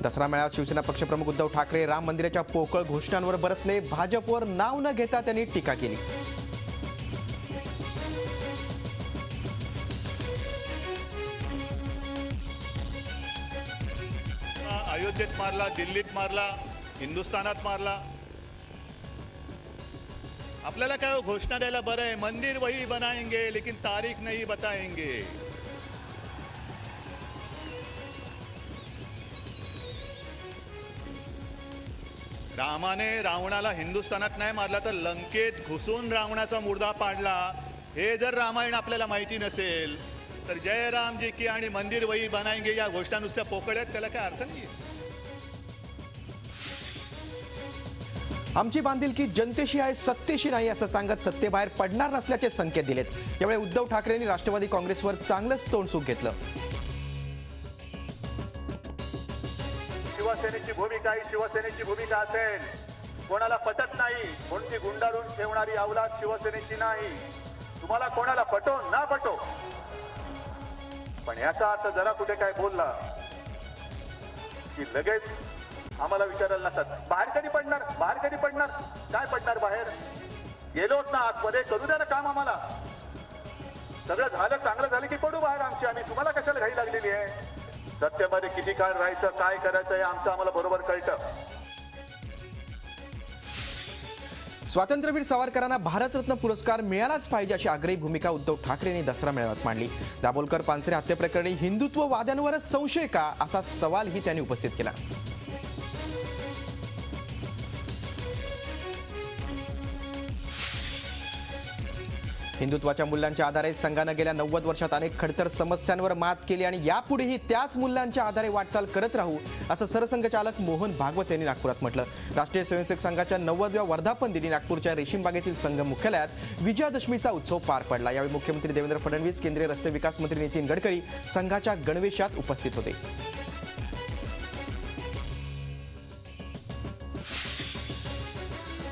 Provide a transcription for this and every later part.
दसरा मेळाव्यात शिवसेना पक्षप्रमुख उद्धव ठाकरे राम मंदिराच्या पोकळ घोषणांवर बरसले। भाजपवर नाव न घेता त्यांनी टीका केली। अयोध्येत मारला, दिल्लीत मारला, हिंदुस्थानात मारला। आपल्याला काय घोषणा द्यायला बरं आहे, मंदिर वही बनाएंगे लेकिन तारीख नहीं बताएंगे। रामाने रावणाला हिंदुस्थानात नाही मारला तर लंकेत घुसून रावणाचा मुर्दा पाडला। हे जर रामायण आपल्याला माहिती नसेल तर जय राम जी की आणि मंदिर वही बनाएंगे या घोषणा नुसत्या पोकळ्यात, त्याला काय अर्थ नाहीये। आमची बांधिलकी जनतेशी आहे, सत्तेशी नाही असं सांगत सत्तेबाहेर पडणार नसल्याचे संकेत दिलेत। यावेळी उद्धव ठाकरेंनी राष्ट्रवादी काँग्रेसवर चांगलंच तोंडसुख घेतलं। शिवसेनेची भूमिका ही शिवसेनेची भूमिका असेल। कोणाला पटत नाही म्हणून ती गुंडाळून ठेवणारी अवलाद शिवसेनेची नाही। तुम्हाला कोणाला पटो ना पटो, पण याचा अर्थ जरा कुठे काय बोलला की लगेच आम्हाला विचारायला नसतात बाहेर कधी पडणार, बाहेर कधी पडणार, काय पडणार बाहेर? गेलोच ना आतमध्ये, करू द्या ना काम आम्हाला। सगळं झालं, चांगलं झालं की पडू बाहेर आमची। आम्ही तुम्हाला कशाला घाई लागलेली आहे? सत्तेमध्ये किती काळ राहायचं, काय करायचं हे आमचं आम्हाला बरोबर कळतं। स्वातंत्र्यवीर सावरकरांना भारतरत्न पुरस्कार मिळालाच पाहिजे अशी आग्रही भूमिका उद्धव ठाकरेंनी दसरा मेळाव्यात मांडली। दाभोलकर पानसरे हत्येप्रकरणी हिंदुत्ववाद्यांवरच संशय का असा सवालही त्यांनी उपस्थित केला। हिंदुत्वाच्या मूल्यांच्या आधारे संघाने गेल्या 90 वर्षात अनेक खडतर समस्यांवर मात केली आणि यापुढेही त्याच मूल्यांच्या आधारे वाटचाल करत राहू असं सरसंघचालक मोहन भागवत यांनी नागपुरात म्हटलं। राष्ट्रीय स्वयंसेवक संघाच्या 90व्या वर्धापन दिनी नागपूरच्या रेशीमबागेतील संघ मुख्यालयात विजयादशमीचा उत्सव पार पडला। यावेळी मुख्यमंत्री देवेंद्र फडणवीस, केंद्रीय रस्ते विकास मंत्री नितीन गडकरी संघाच्या गणवेशात उपस्थित होते।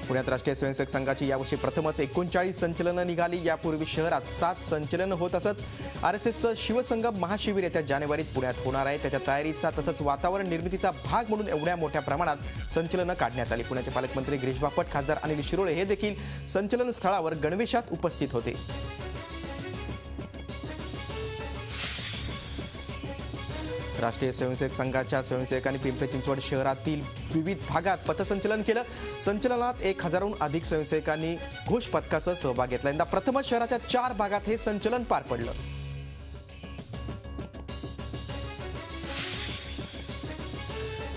पुण्यात राष्ट्रीय स्वयंसेवक संघाची यावर्षी प्रथमच 39 संचलनं निघाली। यापूर्वी शहरात 7 संचलनं होत असत। RSSचं शिवसंगम महाशिबिर येत्या जानेवारीत पुण्यात होणार आहे। त्याच्या तयारीचा तसंच वातावरण निर्मितीचा भाग म्हणून एवढ्या मोठ्या प्रमाणात संचलनं काढण्यात आली। पुण्याचे पालकमंत्री गिरीश बापट, खासदार अनिल शिरोळे हे देखील संचलन स्थळावर गणवेशात उपस्थित होते। राष्ट्रीय स्वयंसेवक संघाच्या स्वयंसेवकांनी पिंपरी चिंचवड शहरातील विविध भागात पथसंचलन केलं। संचलनात 1000हून अधिक स्वयंसेवकांनी घोष पथकासह सहभाग घेतला। यंदा प्रथमच शहराच्या 4 भागात हे संचलन पार पडलं।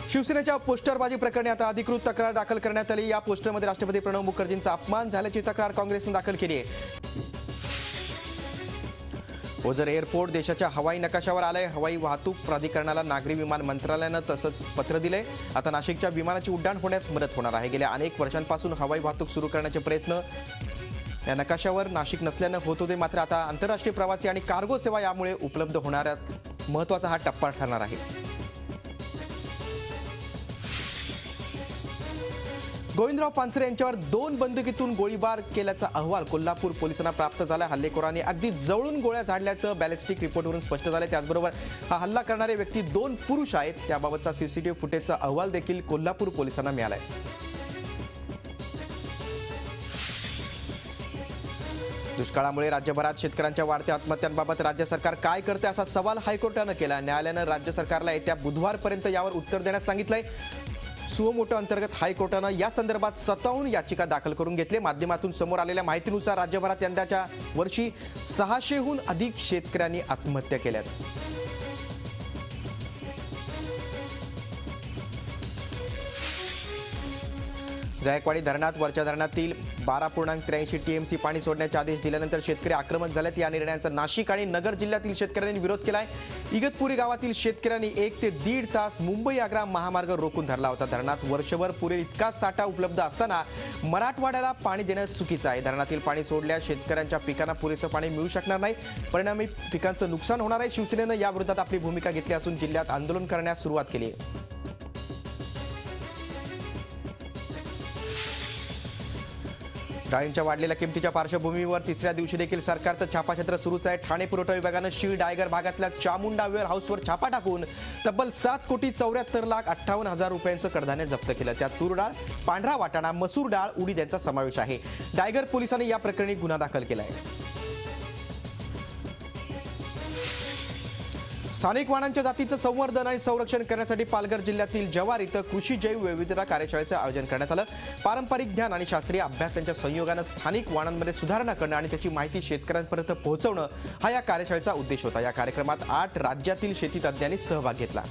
शिवसेनेच्या पोस्टरबाजी प्रकरणी आता अधिकृत तक्रार दाखल करण्यात आली। या पोस्टरमध्ये राष्ट्रपती प्रणव मुखर्जींचा अपमान झाल्याची तक्रार काँग्रेसने दाखल केली आहे। ओझर एअरपोर्ट देशाच्या हवाई नकाशावर आलंय। हवाई वाहतूक प्राधिकरणाला नागरी विमान मंत्रालयानं तसंच पत्र दिलंय। आता नाशिकच्या विमानाची उड्डाण होण्यास मदत होणार आहे। गेल्या अनेक वर्षांपासून हवाई वाहतूक सुरू करण्याचे प्रयत्न या नकाशावर नाशिक नसल्यानं होत होते, मात्र आता आंतरराष्ट्रीय प्रवासी आणि कार्गो सेवा यामुळे उपलब्ध होणाऱ्या महत्त्वाचा हा टप्पा ठरणार आहे। गोविंदराव पानसरे यांच्यावर 2 बंदुकीतून गोळीबार केल्याचा अहवाल कोल्हापूर पोलिसांना प्राप्त झाला। हल्लेखोरांनी अगदी जवळून गोळ्या झाडल्याचं बॅलिस्टिक रिपोर्टवरून स्पष्ट झालं। त्याचबरोबर हा हल्ला करणारे व्यक्ती 2 पुरुष आहेत। त्याबाबतचा सीसीटीव्ही फुटेजचा अहवाल देखील कोल्हापूर पोलिसांना मिळालाय। दुष्काळामुळे राज्यभरात शेतकऱ्यांच्या वाढत्या आत्महत्यांबाबत राज्य सरकार काय करते असा सवाल हायकोर्टानं केला। न्यायालयानं राज्य सरकारला येत्या बुधवारपर्यंत यावर उत्तर देण्यास सांगितलंय। सुओ मोटो अंतर्गत हायकोर्टानं या संदर्भात 57 याचिका दाखल करून घेतली। माध्यमातून समोर आलेल्या माहितीनुसार राज्यभरात यंदाच्या वर्षी 600हून अधिक शेतकऱ्यांनी आत्महत्या केल्यात। जायकवाडी धरणात वरच्या धरणातील 12.83 TMC पाणी सोडण्याचे आदेश दिल्यानंतर शेतकरी आक्रमक झालेत। या निर्णयाचा नाशिक आणि नगर जिल्ह्यातील शेतकऱ्यांनी विरोध केलाय। इगतपुरी गावातील शेतकऱ्यांनी 1 ते 1.5 तास मुंबई आग्रा महामार्ग रोखून धरला होता। धरणात वर्षभर पुरेल इतका साठा उपलब्ध असताना मराठवाड्याला पाणी देणं चुकीचं आहे। धरणातील पाणी सोडल्यास शेतकऱ्यांच्या पिकांना पुरेसं पाणी मिळू शकणार नाही, परिणामी पिकांचं नुकसान होणार आहे। शिवसेनेनं याविरोधात आपली भूमिका घेतली असून जिल्ह्यात आंदोलन करण्यास सुरुवात केली आहे। डाळींच्या वाढलेल्या किमतीच्या पार्श्वभूमीवर तिसऱ्या दिवशी देखील सरकारचं छापाछत्र सुरूच आहे. ठाणे पुरवठा विभागानं शीळ डायगर भागातल्या चामुंडा वेअर हाऊसवर छापा टाकून तब्बल 7,74,58,000 रुपयांचं कडधान्य जप्त केलं. त्यात तूर डाळ, पांढरा वाटाणा, मसूर डाळ, उडीद यांचा समावेश आहे. डायगर पोलिसांनी या प्रकरणी गुन्हा दाखल केला आहे. स्थानिक वाणांच्या जातीचं संवर्धन आणि संरक्षण करण्यासाठी पालघर जिल्ह्यातील जव्हार इथं कृषी जैवविविधता कार्यशाळेचं आयोजन करण्यात आलं. पारंपरिक ज्ञान आणि शास्त्रीय अभ्यास यांच्या संयोगानं स्थानिक वाणांमध्ये सुधारणा करणं आणि त्याची माहिती शेतकऱ्यांपर्यंत पोहोचवणं हा या कार्यशाळेचा उद्देश होता. या कार्यक्रमात 8 राज्यातील शेती तज्ज्ञांनी सहभाग घेतला.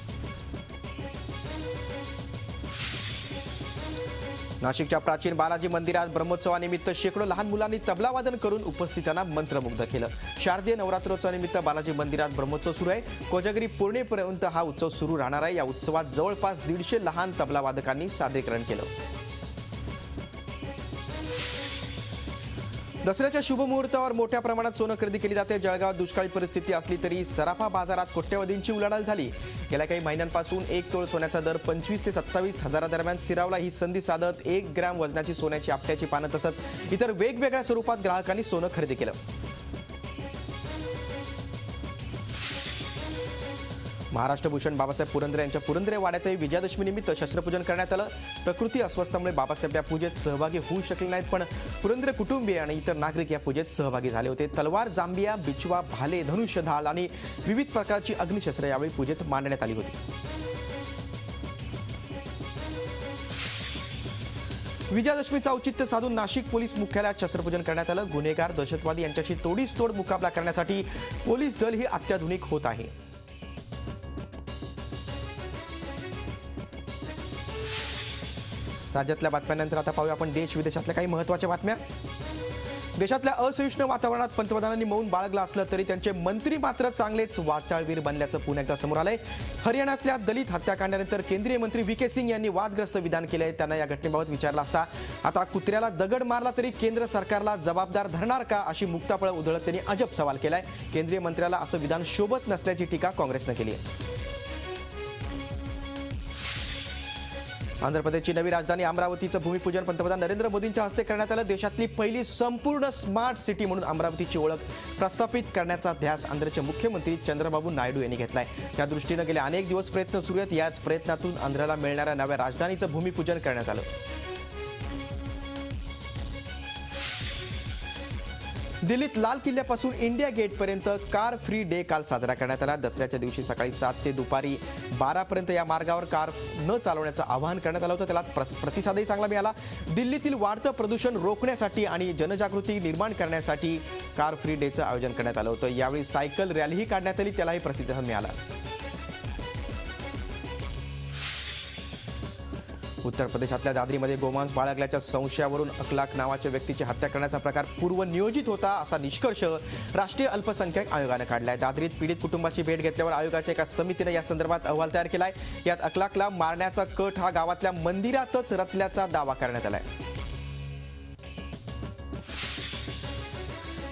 नाशिकच्या प्राचीन बालाजी मंदिरात ब्रह्मोत्सवानिमित्त शेकडो लहान मुलांनी तबलावादन करून उपस्थितांना मंत्रमुग्ध केलं. शारदीय नवरात्रोत्सवानिमित्त बालाजी मंदिरात ब्रह्मोत्सव सुरू आहे. कोजागिरी पौर्णिमेपर्यंत हा उत्सव सुरू राहणार आहे. या उत्सवात जवळपास 150 लहान तबलावादकांनी सादरीकरण केलं. दसऱ्याच्या शुभमुहूर्तावर मोठ्या प्रमाणात सोनं खरेदी केली जाते. जळगावात दुष्काळी परिस्थिती असली तरी सराफा बाजारात कोट्यवधींची उलाढाल झाली. गेल्या काही महिन्यांपासून 1 तोळ सोन्याचा दर 25,000 ते 27,000 दरम्यान स्थिरावला. ही संधी साधत 1 ग्रॅम वजनाची सोन्याची आपट्याची पानं तसंच इतर वेगवेगळ्या स्वरूपात ग्राहकांनी सोनं खरेदी केलं. महाराष्ट्र भूषण बाबासाहेब पुरंदरे यांच्या पुरंदरे वाड्यातही विजयादशमी निमित्त शस्त्रपूजन करण्यात आलं. प्रकृती अस्वस्थामुळे बाबासाहेब या पूजेत सहभागी होऊ शकले नाहीत, पण पुरंदरे कुटुंबीय आणि इतर नागरिक या पूजेत सहभागी झाले होते. तलवार, जांबिया, बिचवा, भाले, धनुष्य, ढाल आणि विविध प्रकारची अग्निशस्त्रे यावेळी पूजेत मांडण्यात आली होती. विजयादशमीचं औचित्य साधून नाशिक पोलीस मुख्यालयात शस्त्रपूजन करण्यात आलं. गुन्हेगार, दहशतवादी यांच्याशी तोडीस तोड मुकाबला करण्यासाठी पोलीस दल ही अत्याधुनिक होत आहे. राज्यातल्या बातम्यांनंतर आता पाहूया आपण देश विदेशातल्या काही महत्त्वाच्या बातम्या. देशातल्या असहिष्णु वातावरणात पंतप्रधानांनी मौन बाळगलं असलं तरी त्यांचे मंत्री मात्र चांगलेच वाचाळवीर बनल्याचं पुन्हा एकदा समोर आलंय. हरियाणातल्या दलित हत्याकांडानंतर केंद्रीय मंत्री व्ही के सिंग यांनी वादग्रस्त विधान केलंय. त्यांना या घटनेबाबत विचारलं असता आता कुत्र्याला दगड मारला तरी केंद्र सरकारला जबाबदार धरणार का, अशी मुक्ताफळं उधळत त्यांनी अजब सवाल केलाय. केंद्रीय मंत्र्याला असं विधान शोभत नसल्याची टीका काँग्रेसनं केली आहे. आंध्र प्रदेशची नवी राजधानी अमरावतीचं भूमिपूजन पंतप्रधान नरेंद्र मोदींच्या हस्ते करण्यात आलं. देशातली पहिली संपूर्ण स्मार्ट सिटी म्हणून अमरावतीची ओळख प्रस्थापित करण्याचा ध्यास आंध्रचे मुख्यमंत्री चंद्रबाबू नायडू यांनी घेतलाय. त्या दृष्टीनं गेले अनेक दिवस प्रयत्न सुरू आहेत. याच प्रयत्नातून आंध्रला मिळणाऱ्या नव्या राजधानीचं भूमिपूजन करण्यात आलं. दिल्लीत लाल किल्ल्यापासून इंडिया गेटपर्यंत कार फ्री डे काल साजरा करण्यात आला. दसऱ्याच्या दिवशी सकाळी 7 ते दुपारी 12 पर्यंत या मार्गावर कार न चालवण्याचं आवाहन करण्यात आलं होतं. त्याला प्रतिसादही चांगला मिळाला. दिल्लीतील वाढतं प्रदूषण रोखण्यासाठी आणि जनजागृती निर्माण करण्यासाठी कार फ्री डेचं आयोजन करण्यात आलं होतं. यावेळी सायकल रॅलीही काढण्यात आली, त्यालाही प्रतिसाद मिळाला. उत्तर प्रदेशातल्या दादरीमध्ये गोमांस बाळगल्याच्या संशयावरून अखलाक नावाच्या व्यक्तीची हत्या करण्याचा प्रकार पूर्वनियोजित होता, असा निष्कर्ष राष्ट्रीय अल्पसंख्याक आयोगानं काढलाय. दादरीत पीडित कुटुंबाची भेट घेतल्यावर आयोगाच्या एका समितीनं या संदर्भात अहवाल तयार केलाय. यात अखलाकला मारण्याचा कट हा गावातल्या मंदिरातच रचल्याचा दावा करण्यात आलाय.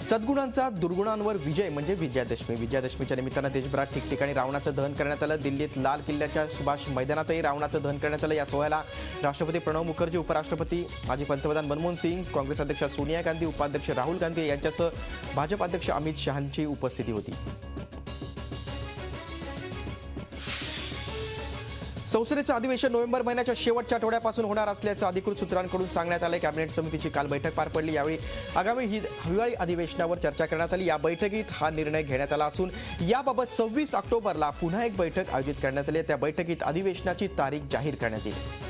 सद्गुणांचा दुर्गुणांवर विजय म्हणजे विजयादशमी. विजयादशमीच्या निमित्तानं देशभरात ठिकठिकाणी रावणाचं दहन करण्यात आलं. दिल्लीत लाल किल्ल्याच्या सुभाष मैदानातही रावणाचं दहन करण्यात आलं. या सोहळ्याला राष्ट्रपती प्रणव मुखर्जी, उपराष्ट्रपती माजी पंतप्रधान मनमोहन सिंग, काँग्रेस अध्यक्ष सोनिया गांधी, उपाध्यक्ष राहुल गांधी यांच्यासह भाजप अध्यक्ष अमित शहांची उपस्थिती होती. संसदेचं अधिवेशन नोव्हेंबर महिन्याच्या शेवटच्या आठवड्यापासून होणार असल्याचं अधिकृत सूत्रांकडून सांगण्यात आलंय. कॅबिनेट समितीची काल बैठक पार पडली. यावेळी आगामी हिवाळी अधिवेशनावर चर्चा करण्यात आली. या बैठकीत हा निर्णय घेण्यात आला असून याबाबत 26 ऑक्टोबरला पुन्हा एक बैठक आयोजित करण्यात आली. त्या बैठकीत अधिवेशनाची तारीख जाहीर करण्यात येईल.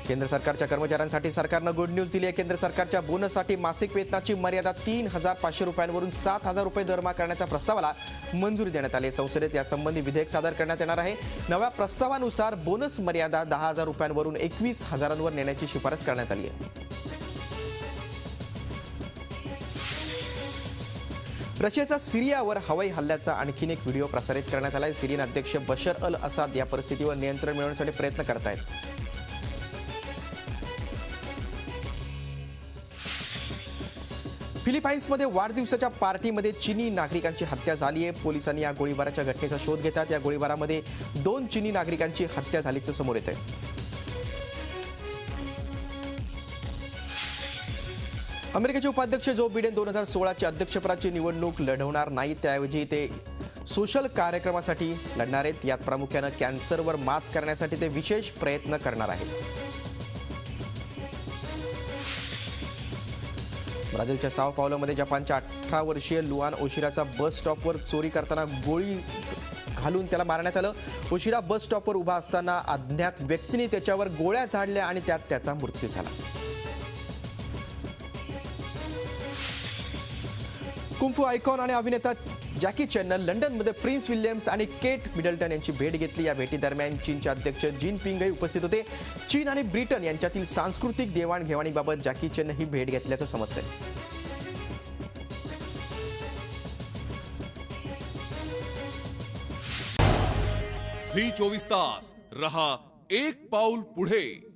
केंद्र सरकारच्या कर्मचाऱ्यांसाठी सरकारनं गुड न्यूज दिली आहे. केंद्र सरकारच्या बोनससाठी मासिक वेतनाची मर्यादा 3,500 रुपयांवरून 7,000 रुपये दरमहा करण्याच्या प्रस्तावाला मंजुरी देण्यात आली. संसदेत यासंबंधी विधेयक सादर करण्यात येणार आहे. नव्या प्रस्तावानुसार बोनस मर्यादा 10,000 रुपयांवरून 21,000 नेण्याची शिफारस करण्यात आली आहे. रशियाचा सिरियावर हवाई हल्ल्याचा आणखीन एक व्हिडिओ प्रसारित करण्यात आलाय. सिरियन अध्यक्ष बशर अल असाद या परिस्थितीवर नियंत्रण मिळवण्यासाठी प्रयत्न करत आहेत. फिलिपाईन्समध्ये वाढदिवसाच्या पार्टीमध्ये चीनी नागरिकांची हत्या झाली आहे. पोलिसांनी या गोळीबाराच्या घटनेचा शोध घेतात. या गोळीबारामध्ये 2 चीनी नागरिकांची हत्या झाल्याचं समोर येत आहे. अमेरिकेचे उपाध्यक्ष जो बिडेन 2016ची अध्यक्षपदाची निवडणूक लढवणार नाहीत, त्याऐवजी ते सोशल कार्यक्रमासाठी लढणार आहेत. यात प्रामुख्यानं कॅन्सरवर मात करण्यासाठी ते विशेष प्रयत्न करणार आहेत. ब्राझीलच्या साओ पावलोमध्ये जपानच्या 18 वर्षीय लुआन ओशिराचा बस स्टॉपवर चोरी करताना गोळी घालून त्याला मारण्यात आलं. ओशिरा बस स्टॉपवर उभा असताना अज्ञात व्यक्तीने त्याच्यावर गोळ्या झाडल्या आणि त्यात त्याचा मृत्यू झाला. कुंफू आयकॉन आणि अभिनेता जॅकी चॅननं लंडनमध्ये प्रिन्स विल्यम्स आणि केट मिडल्टन यांची भेट घेतली. या भेटीदरम्यान चीनचे अध्यक्ष जिनपिंगही उपस्थित होते. चीन आणि ब्रिटन यांच्यातील सांस्कृतिक देवाणघेवाणीबाबत जॅकी चॅननं ही भेट घेतल्याचं समजतंय. झी 24 तास रहा एक पाऊल पुढे.